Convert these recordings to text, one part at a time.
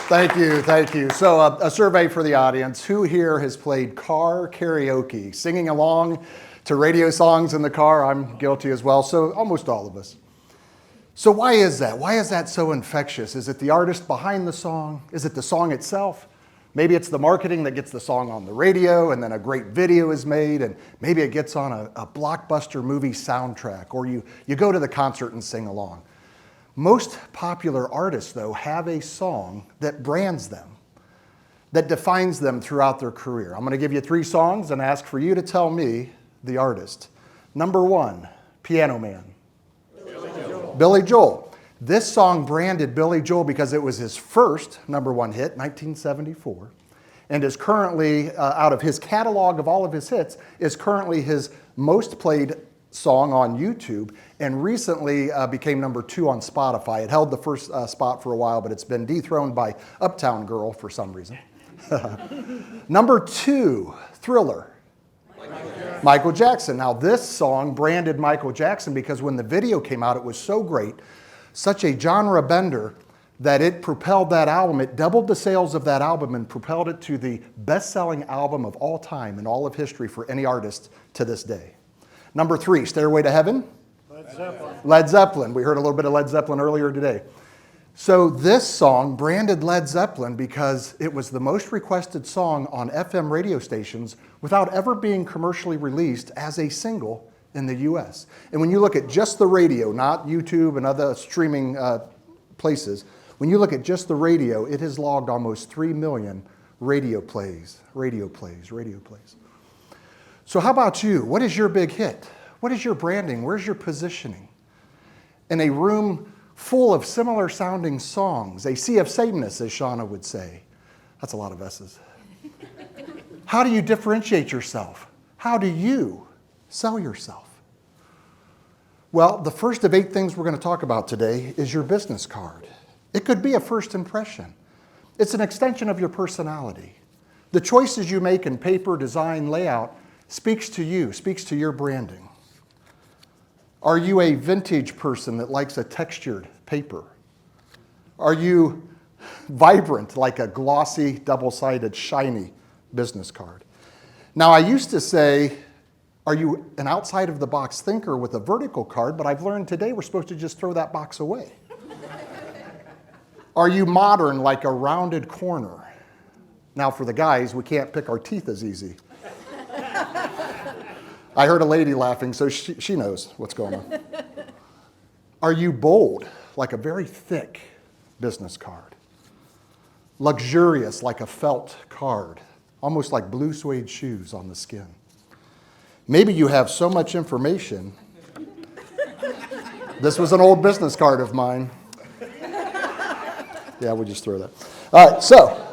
Thank you, thank you. So a survey for the audience. Who here has played car karaoke, singing along to radio songs in the car? I'm guilty as well, so almost all of us. So why is that? Why is that so infectious? Is it the artist behind the song? Is it the song itself? Maybe it's the marketing that gets the song on the radio and then a great video is made, and maybe it gets on a blockbuster movie soundtrack, or you go to the concert and sing along. Most popular artists, though, have a song that brands them, that defines them throughout their career. I'm going to give you 3 songs and ask for you to tell me the artist. Number 1, Piano Man. Billy Joel. This song branded Billy Joel because it was his first number 1 hit, 1974, and is currently, out of his catalog of all of his hits, is currently his most played song on YouTube, and recently became number 2 on Spotify. It held the first spot for a while, but it's been dethroned by Uptown Girl for some reason. Number 2, Thriller. Michael Jackson. Now this song branded Michael Jackson because when the video came out, it was so great, such a genre bender, that it propelled that album. It doubled the sales of that album and propelled it to the best-selling album of all time in all of history for any artist to this day. Number 3, Stairway to Heaven. Led Zeppelin. Led Zeppelin. We heard a little bit of Led Zeppelin earlier today. So this song branded Led Zeppelin because it was the most requested song on FM radio stations without ever being commercially released as a single in the US. And when you look at just the radio, not YouTube and other streaming places, when you look at just the radio, it has logged almost 3 million radio plays. So how about you? What is your big hit? What is your branding? Where's your positioning? In a room full of similar sounding songs, a sea of sameness, as Shauna would say. That's a lot of S's. How do you differentiate yourself? How do you sell yourself? Well, the first of 8 things we're going to talk about today is your business card. It could be a first impression. It's an extension of your personality. The choices you make in paper, design, layout speaks to you, speaks to your branding. Are you a vintage person that likes a textured paper? Are you vibrant like a glossy, double-sided, shiny business card? Now, I used to say, are you an outside-of-the-box thinker with a vertical card? But I've learned today we're supposed to just throw that box away. Are you modern like a rounded corner? Now, for the guys, we can't pick our teeth as easy. I heard a lady laughing, so she knows what's going on. Are you bold, like a very thick business card? Luxurious, like a felt card, almost like blue suede shoes on the skin. Maybe you have so much information. This was an old business card of mine. Yeah, we'll just throw that. All right, so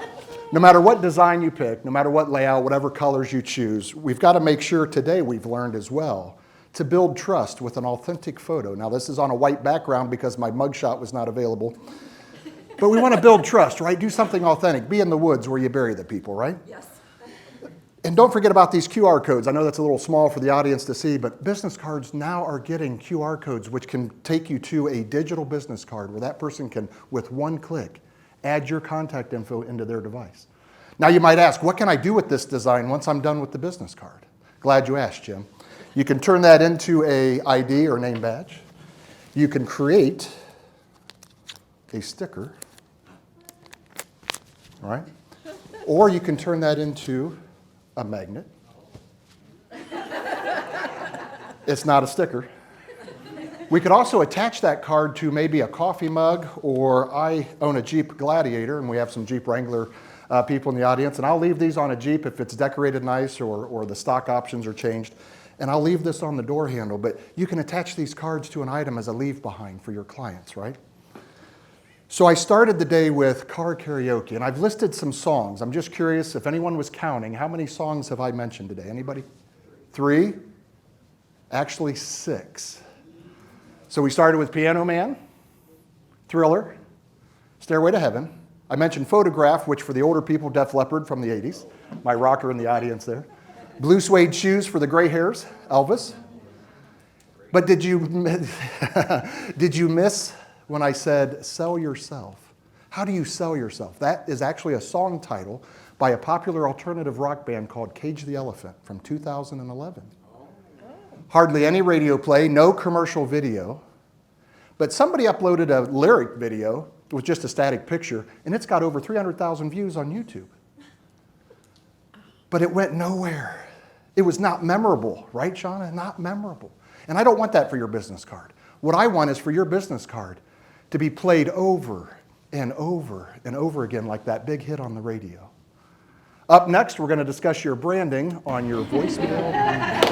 no matter what design you pick, no matter what layout, whatever colors you choose, we've got to make sure today we've learned as well to build trust with an authentic photo. Now, this is on a white background because my mugshot was not available. But we want to build trust, right? Do something authentic. Be in the woods where you bury the people, right? Yes. And don't forget about these QR codes. I know that's a little small for the audience to see, but business cards now are getting QR codes which can take you to a digital business card where that person can, with one click, add your contact info into their device. Now you might ask, what can I do with this design once I'm done with the business card? Glad you asked, Jim. You can turn that into a ID or name badge. You can create a sticker, all right? Or you can turn that into a magnet. It's not a sticker. We could also attach that card to maybe a coffee mug, or I own a Jeep Gladiator, and we have some Jeep Wrangler people in the audience, and I'll leave these on a Jeep if it's decorated nice or the stock options are changed, and I'll leave this on the door handle, but you can attach these cards to an item as a leave behind for your clients, right? So I started the day with car karaoke, and I've listed some songs. I'm just curious if anyone was counting, how many songs have I mentioned today? Anybody? 3? Actually 6. So we started with Piano Man, Thriller, Stairway to Heaven. I mentioned Photograph, which for the older people, Def Leppard from the 80s. My rocker in the audience there. Blue Suede Shoes for the gray hairs, Elvis. But did you miss when I said sell yourself? How do you sell yourself? That is actually a song title by a popular alternative rock band called Cage the Elephant from 2011. Hardly any radio play, no commercial video. But somebody uploaded a lyric video with just a static picture, and it's got over 300,000 views on YouTube. But it went nowhere. It was not memorable, right, Shauna? Not memorable. And I don't want that for your business card. What I want is for your business card to be played over and over and over again like that big hit on the radio. Up next, we're going to discuss your branding on your voicemail.